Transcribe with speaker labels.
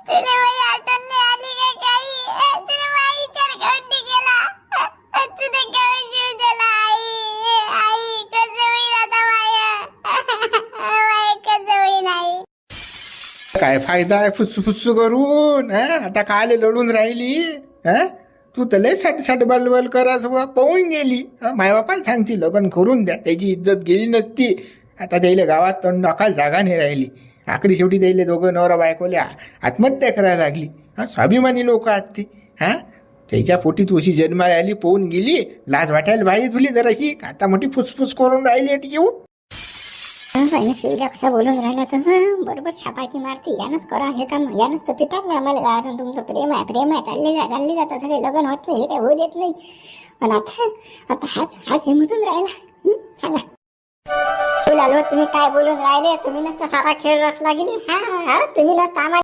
Speaker 1: तुला माझी आठवण नाही आली का काही? तुला माझा विचार काऊन नाही केला? तुला काऊन जीव दिला आई? आई कसं होईल आता माय कसं होईल आई?
Speaker 2: काय फायदा आहे फुसफुस करून? आता काले लढून राहिली? तू तर लय साठ बलबल करास पळून गेली. माय बापाला सांगती लग्न करून द्या, त्याची इज्जत गेली नसती. आता त्याला गावात तोंड टाकायला जागा नाही राहिली. आखरी शेवटी त्याला दोघं नवरा बायकोले आत्महत्या करायला लागली. स्वाभिमानी लोक आहेत ते. त्याच्या पोटी तू अशी जन्माला आली, पोहून गेली. लाज वाटायला बाई तुली जराशी. आता मोठी फुसफुस करून राहिली येऊ.
Speaker 1: शिवल्या कसा बोलून राहिला तर बरोबर छापाकी मारते. यानंच करा हे काम, यानंच तर पिटाकलं आम्हाला गावातून. तुमचं प्रेम आहे चालले जा तसं काही लग्न होत नाही, हे काही होऊ देत नाही. पण आता हाच हे म्हणून राहिला. सांगा बोलालो तुम्ही काय बोलून राहिले? तुम्ही नसता सारा खेळ रचला की नाही? तुम्ही नसता आम्हाला